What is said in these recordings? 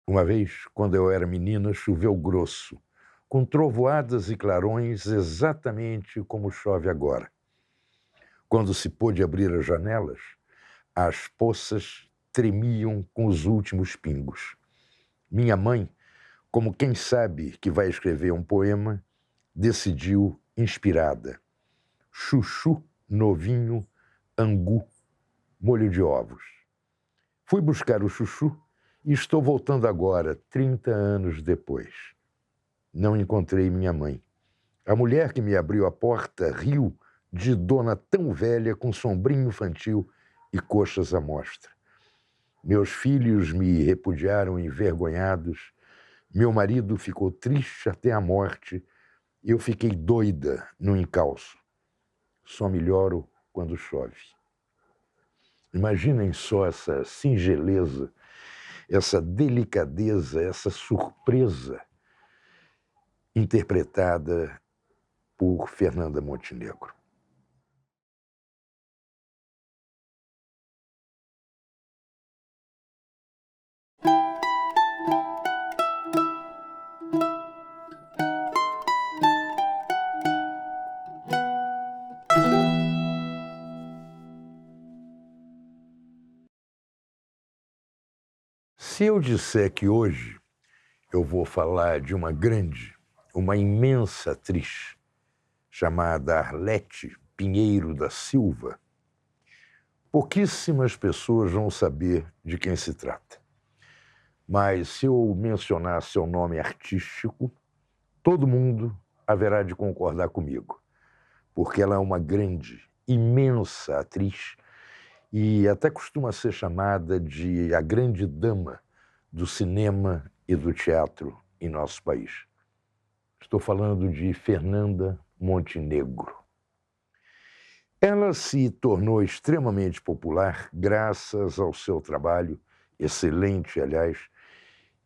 Uma vez, quando eu era menina, choveu grosso, com trovoadas e clarões exatamente como chove agora. Quando se pôde abrir as janelas, as poças tremiam com os últimos pingos. Minha mãe, como quem sabe que vai escrever um poema, decidiu inspirada. Chuchu, novinho, angu, molho de ovos. Fui buscar o chuchu e estou voltando agora, 30 anos depois. Não encontrei minha mãe. A mulher que me abriu a porta riu de dona tão velha com sombrinho infantil e coxas à mostra. Meus filhos me repudiaram envergonhados. Meu marido ficou triste até a morte. Eu fiquei doida no encalço. Só melhoro quando chove. Imaginem só essa singeleza, essa delicadeza, essa surpresa interpretada por Fernanda Montenegro. Se eu disser que hoje eu vou falar de uma grande, uma imensa atriz chamada Arlete Pinheiro da Silva, pouquíssimas pessoas vão saber de quem se trata. Mas se eu mencionar seu nome artístico, todo mundo haverá de concordar comigo, porque ela é uma grande, imensa atriz e até costuma ser chamada de a grande dama do cinema e do teatro em nosso país. Estou falando de Fernanda Montenegro. Ela se tornou extremamente popular graças ao seu trabalho, excelente, aliás,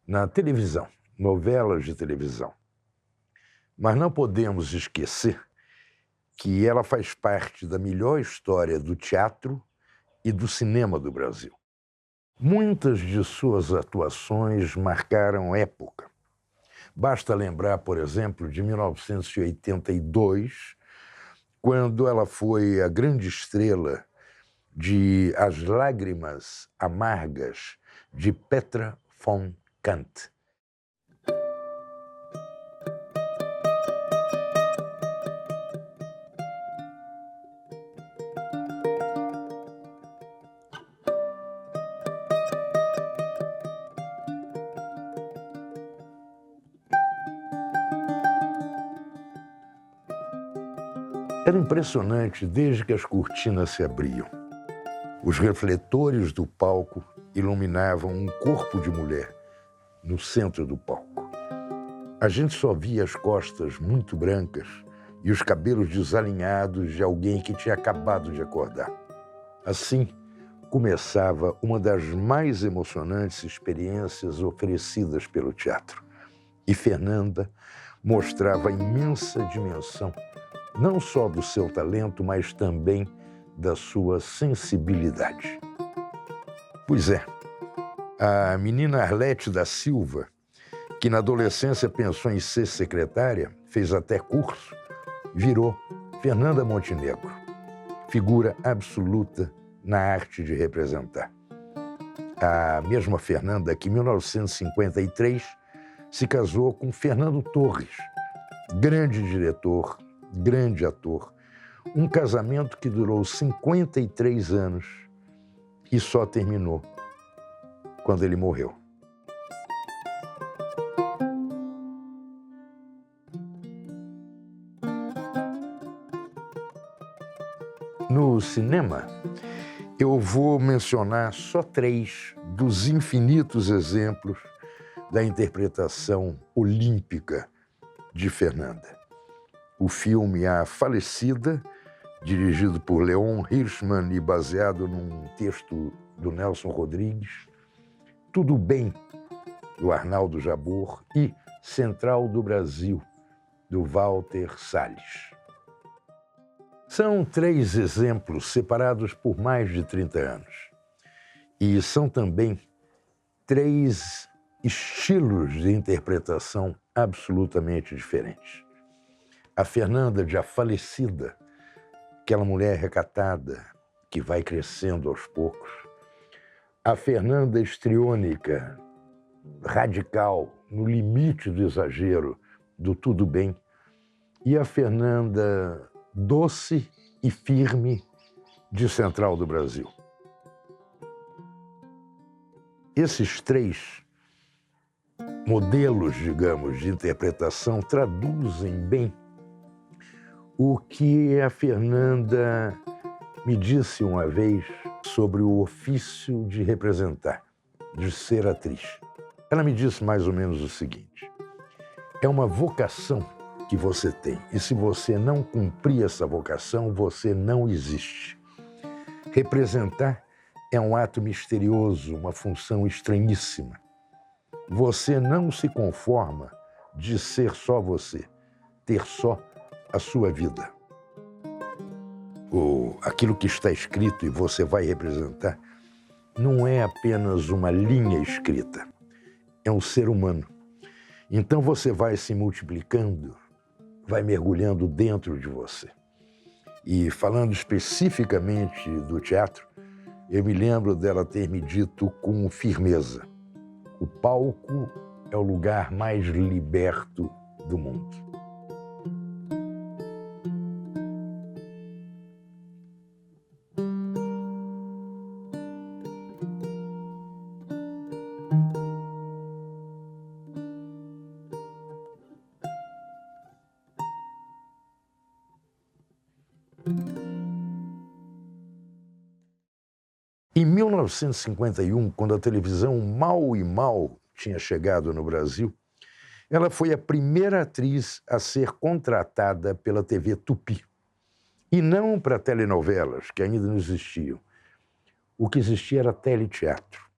na televisão, novelas de televisão. Mas não podemos esquecer que ela faz parte da melhor história do teatro e do cinema do Brasil. Muitas de suas atuações marcaram época. Basta lembrar, por exemplo, de 1982, quando ela foi a grande estrela de As Lágrimas Amargas, de Petra von Kant. Era impressionante desde que as cortinas se abriam. Os refletores do palco iluminavam um corpo de mulher no centro do palco. A gente só via as costas muito brancas e os cabelos desalinhados de alguém que tinha acabado de acordar. Assim, começava uma das mais emocionantes experiências oferecidas pelo teatro. E Fernanda mostrava a imensa dimensão, não só do seu talento, mas também da sua sensibilidade. Pois é, a menina Arlete da Silva, que na adolescência pensou em ser secretária, fez até curso, virou Fernanda Montenegro, figura absoluta na arte de representar. A mesma Fernanda que, em 1953, se casou com Fernando Torres, grande diretor, grande ator. Um casamento que durou 53 anos e só terminou quando ele morreu. No cinema, eu vou mencionar só 3 dos infinitos exemplos da interpretação olímpica de Fernanda. O filme A Falecida, dirigido por Leon Hirschman e baseado num texto do Nelson Rodrigues, Tudo Bem, do Arnaldo Jabor, e Central do Brasil, do Walter Salles. São 3 exemplos separados por mais de 30 anos. E são também 3 estilos de interpretação absolutamente diferentes. A Fernanda, já falecida, aquela mulher recatada que vai crescendo aos poucos. A Fernanda histriônica, radical, no limite do exagero, do tudo bem. E a Fernanda doce e firme de Central do Brasil. Esses três modelos, digamos, de interpretação traduzem bem o que a Fernanda me disse uma vez sobre o ofício de representar, de ser atriz. Ela me disse mais ou menos o seguinte: é uma vocação que você tem, e se você não cumprir essa vocação, você não existe. Representar é um ato misterioso, uma função estranhíssima. Você não se conforma de ser só você, ter só a sua vida. Aquilo que está escrito e você vai representar não é apenas uma linha escrita, é um ser humano. Então você vai se multiplicando, vai mergulhando dentro de você. E falando especificamente do teatro, eu me lembro dela ter me dito com firmeza: o palco é o lugar mais liberto do mundo. Em 1951, quando a televisão mal e mal tinha chegado no Brasil, ela foi a primeira atriz a ser contratada pela TV Tupi. E não para telenovelas, que ainda não existiam. O que existia era teleteatro.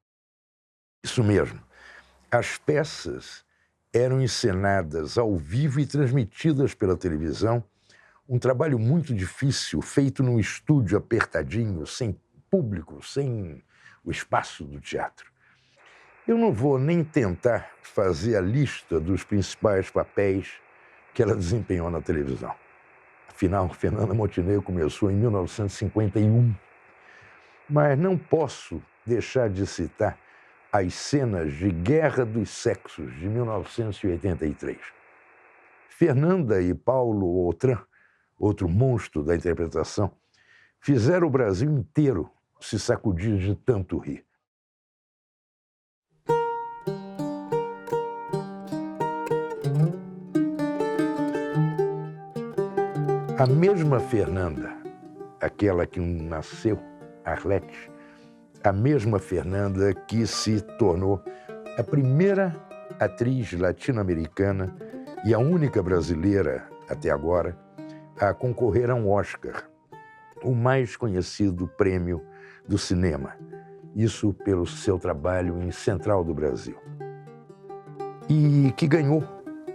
Isso mesmo. As peças eram encenadas ao vivo e transmitidas pela televisão. Um trabalho muito difícil, feito num estúdio apertadinho, sem público, sem o espaço do teatro. Eu não vou nem tentar fazer a lista dos principais papéis que ela desempenhou na televisão. Afinal, Fernanda Montenegro começou em 1951. Mas não posso deixar de citar as cenas de Guerra dos Sexos, de 1983. Fernanda e Paulo Autran, outro monstro da interpretação, fizeram o Brasil inteiro se sacudir de tanto rir. A mesma Fernanda, aquela que nasceu, Arlete, a mesma Fernanda que se tornou a primeira atriz latino-americana e a única brasileira, até agora, a concorrer a um Oscar, o mais conhecido prêmio do cinema. Isso pelo seu trabalho em Central do Brasil. E que ganhou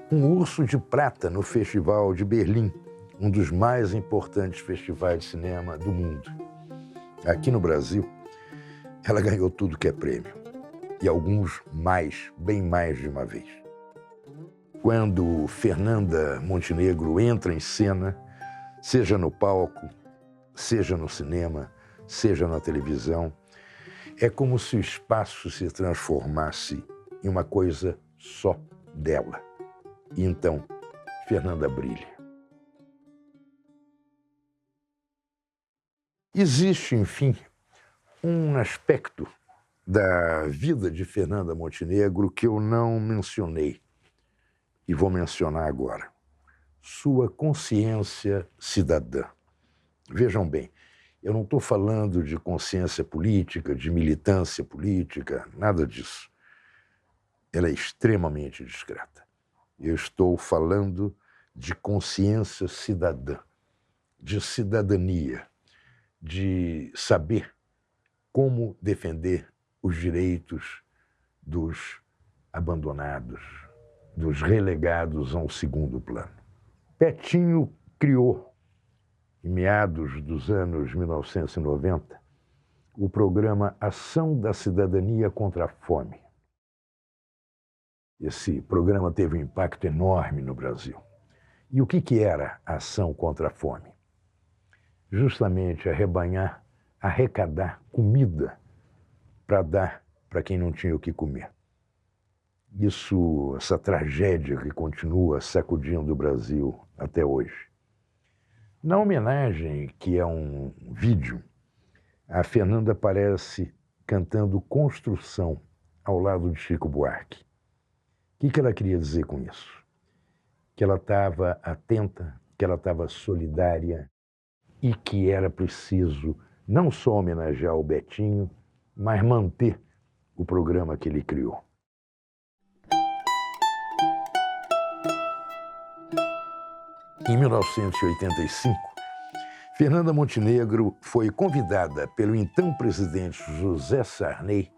um Urso de Prata no Festival de Berlim, um dos mais importantes festivais de cinema do mundo. Aqui no Brasil, ela ganhou tudo que é prêmio, e alguns mais, bem mais de uma vez. Quando Fernanda Montenegro entra em cena, seja no palco, seja no cinema, seja na televisão, é como se o espaço se transformasse em uma coisa só dela. E então, Fernanda brilha. Existe, enfim, um aspecto da vida de Fernanda Montenegro que eu não mencionei e vou mencionar agora: sua consciência cidadã. Vejam bem, eu não estou falando de consciência política, de militância política, nada disso. Ela é extremamente discreta. Eu estou falando de consciência cidadã, de cidadania, de saber como defender os direitos dos abandonados, dos relegados a um segundo plano. Petinho criou, em meados dos anos 1990, o programa Ação da Cidadania contra a Fome. Esse programa teve um impacto enorme no Brasil. E o que era a ação contra a fome? Justamente arrecadar comida para dar para quem não tinha o que comer. Essa tragédia que continua sacudindo o Brasil até hoje. Na homenagem, que é um vídeo, a Fernanda aparece cantando Construção ao lado de Chico Buarque. O que ela queria dizer com isso? Que ela estava atenta, que ela estava solidária e que era preciso não só homenagear o Betinho, mas manter o programa que ele criou. Em 1985, Fernanda Montenegro foi convidada pelo então presidente José Sarney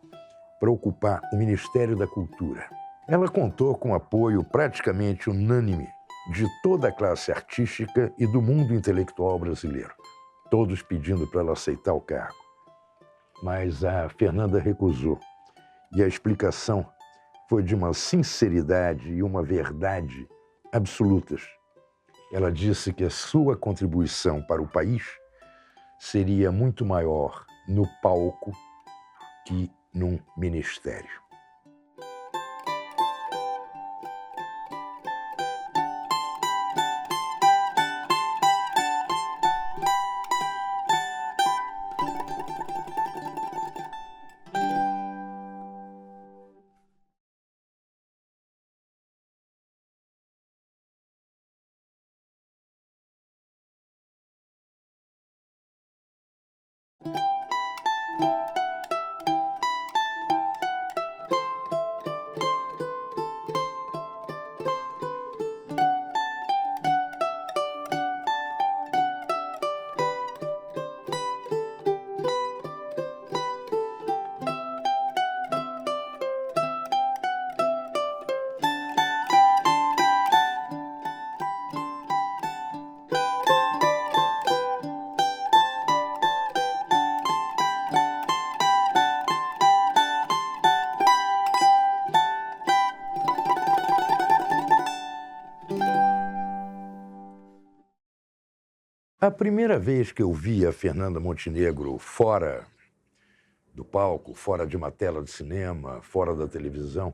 para ocupar o Ministério da Cultura. Ela contou com o apoio praticamente unânime de toda a classe artística e do mundo intelectual brasileiro, todos pedindo para ela aceitar o cargo. Mas a Fernanda recusou, e a explicação foi de uma sinceridade e uma verdade absolutas. Ela disse que a sua contribuição para o país seria muito maior no palco que num ministério. A primeira vez que eu vi a Fernanda Montenegro fora do palco, fora de uma tela de cinema, fora da televisão,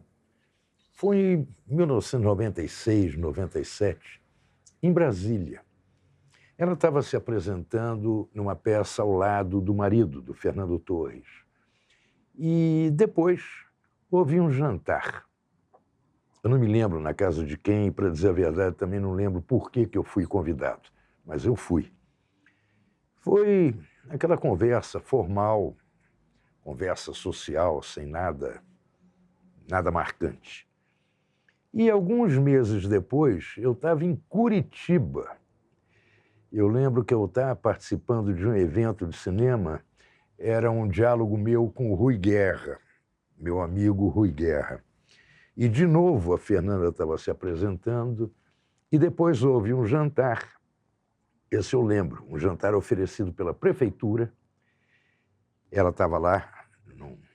foi em 1996, 97, em Brasília. Ela estava se apresentando numa peça ao lado do marido, do Fernando Torres. E depois houve um jantar. Eu não me lembro na casa de quem, para dizer a verdade, também não lembro por que eu fui convidado, mas eu fui. Foi aquela conversa formal, conversa social, sem nada marcante. E alguns meses depois, eu estava em Curitiba. Eu lembro que eu estava participando de um evento de cinema, era um diálogo meu com o Rui Guerra, meu amigo Rui Guerra. E, de novo, a Fernanda estava se apresentando, e depois houve um jantar. Esse eu lembro, um jantar oferecido pela prefeitura. Ela estava lá,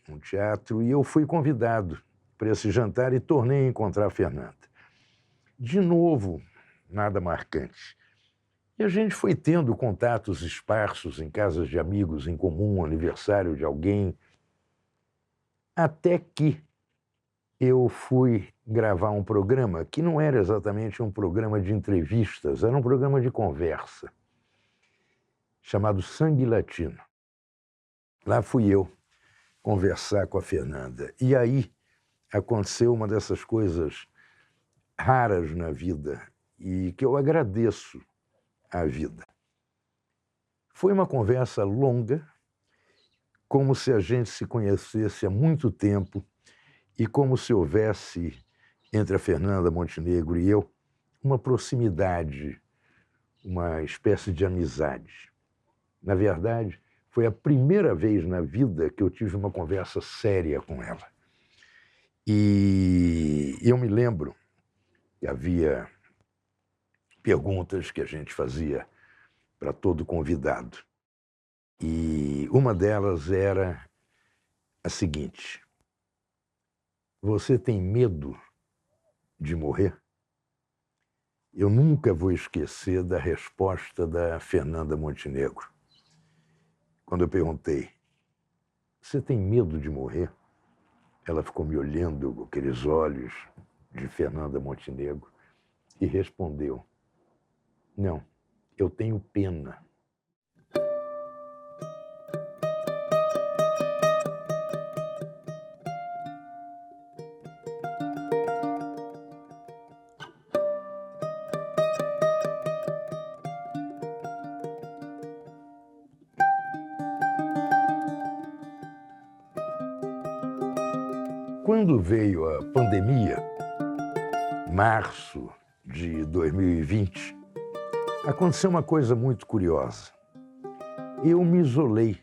num teatro, e eu fui convidado para esse jantar e tornei a encontrar a Fernanda. De novo, nada marcante. E a gente foi tendo contatos esparsos em casas de amigos em comum, aniversário de alguém, até que eu fui gravar um programa que não era exatamente um programa de entrevistas, era um programa de conversa, chamado Sangue Latino. Lá fui eu conversar com a Fernanda. E aí aconteceu uma dessas coisas raras na vida e que eu agradeço à vida. Foi uma conversa longa, como se a gente se conhecesse há muito tempo e como se houvesse, entre a Fernanda Montenegro e eu, uma proximidade, uma espécie de amizade. Na verdade, foi a primeira vez na vida que eu tive uma conversa séria com ela. E eu me lembro que havia perguntas que a gente fazia para todo convidado. E uma delas era a seguinte: você tem medo de morrer, eu nunca vou esquecer da resposta da Fernanda Montenegro. Quando eu perguntei, você tem medo de morrer? Ela ficou me olhando com aqueles olhos de Fernanda Montenegro e respondeu, não, eu tenho pena. Quando veio a pandemia, março de 2020, aconteceu uma coisa muito curiosa. Eu me isolei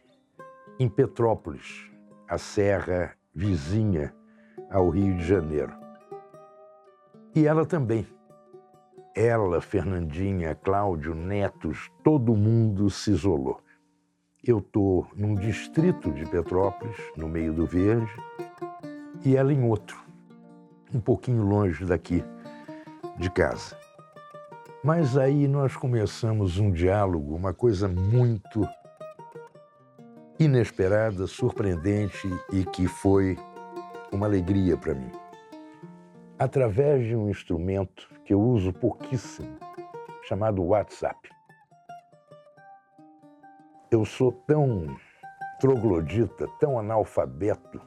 em Petrópolis, a serra vizinha ao Rio de Janeiro. E ela também. Ela, Fernandinha, Cláudio, netos, todo mundo se isolou. Eu estou num distrito de Petrópolis, no meio do verde, e ela em outro, um pouquinho longe daqui, de casa. Mas aí nós começamos um diálogo, uma coisa muito inesperada, surpreendente e que foi uma alegria para mim. Através de um instrumento que eu uso pouquíssimo, chamado WhatsApp. Eu sou tão troglodita, tão analfabeto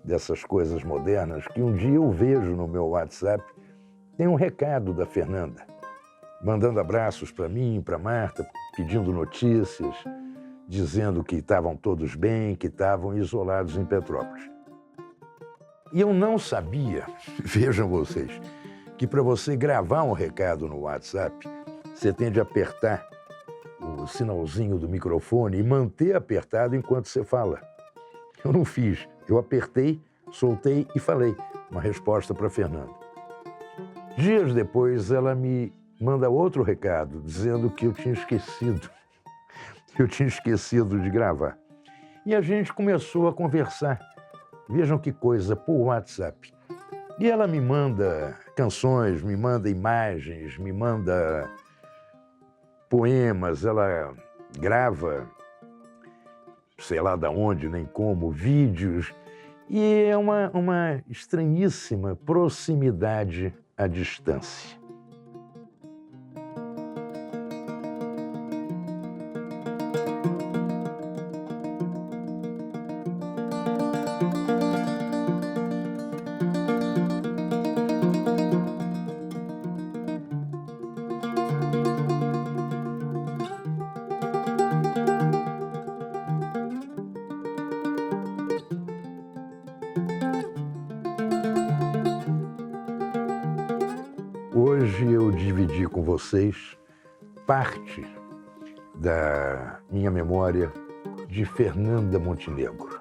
dessas coisas modernas, que um dia eu vejo no meu WhatsApp, tem um recado da Fernanda, mandando abraços para mim, para Marta, pedindo notícias, dizendo que estavam todos bem, que estavam isolados em Petrópolis. E eu não sabia, vejam vocês, que para você gravar um recado no WhatsApp, você tem de apertar o sinalzinho do microfone e manter apertado enquanto você fala. Eu não fiz. Eu apertei, soltei e falei uma resposta para Fernanda. Dias depois, ela me manda outro recado, dizendo que eu tinha esquecido. Eu tinha esquecido de gravar. E a gente começou a conversar. Vejam que coisa, por WhatsApp. E ela me manda canções, me manda imagens, me manda poemas, ela grava, sei lá de onde, nem como, vídeos. E é uma estranhíssima proximidade à distância. Hoje eu dividi com vocês parte da minha memória de Fernanda Montenegro.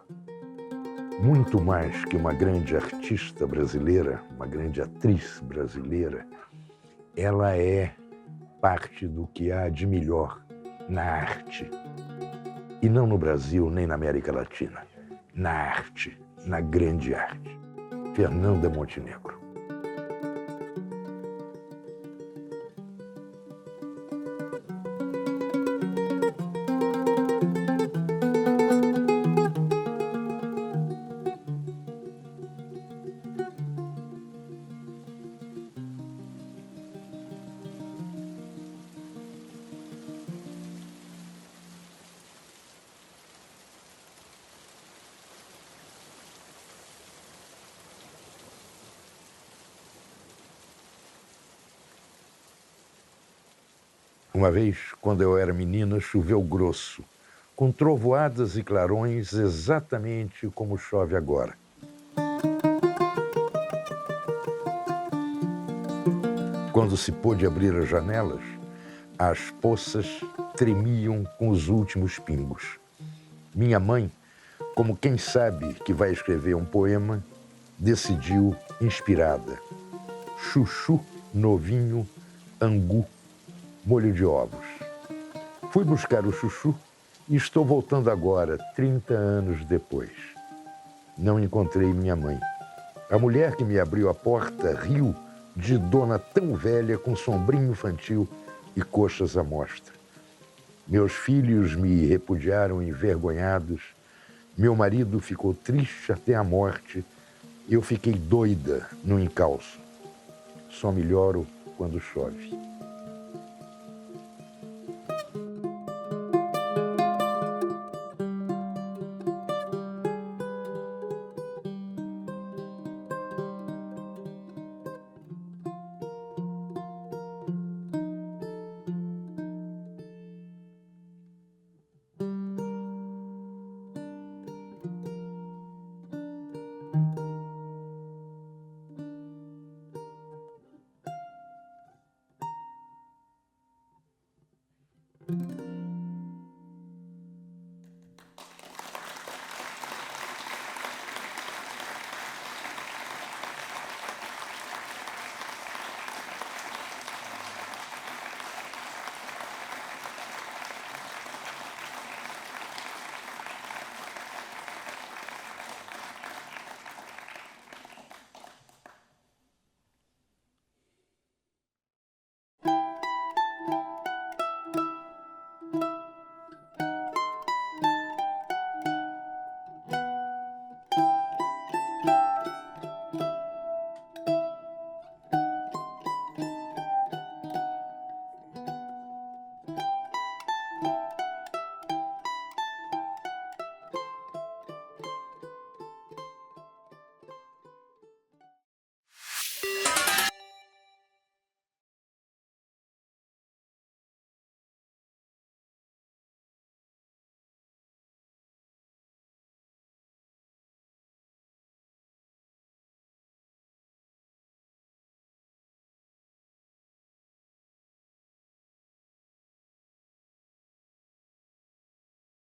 Muito mais que uma grande artista brasileira, uma grande atriz brasileira, ela é parte do que há de melhor na arte. E não no Brasil, nem na América Latina. Na arte, na grande arte. Fernanda Montenegro. Uma vez, quando eu era menina, choveu grosso, com trovoadas e clarões exatamente como chove agora. Quando se pôde abrir as janelas, as poças tremiam com os últimos pingos. Minha mãe, como quem sabe que vai escrever um poema, decidiu inspirada. Chuchu, novinho, angu, molho de ovos. Fui buscar o chuchu e estou voltando agora, 30 anos depois. Não encontrei minha mãe. A mulher que me abriu a porta riu de dona tão velha com sombrinho infantil e coxas à mostra. Meus filhos me repudiaram envergonhados, meu marido ficou triste até a morte, eu fiquei doida no encalço. Só melhoro quando chove.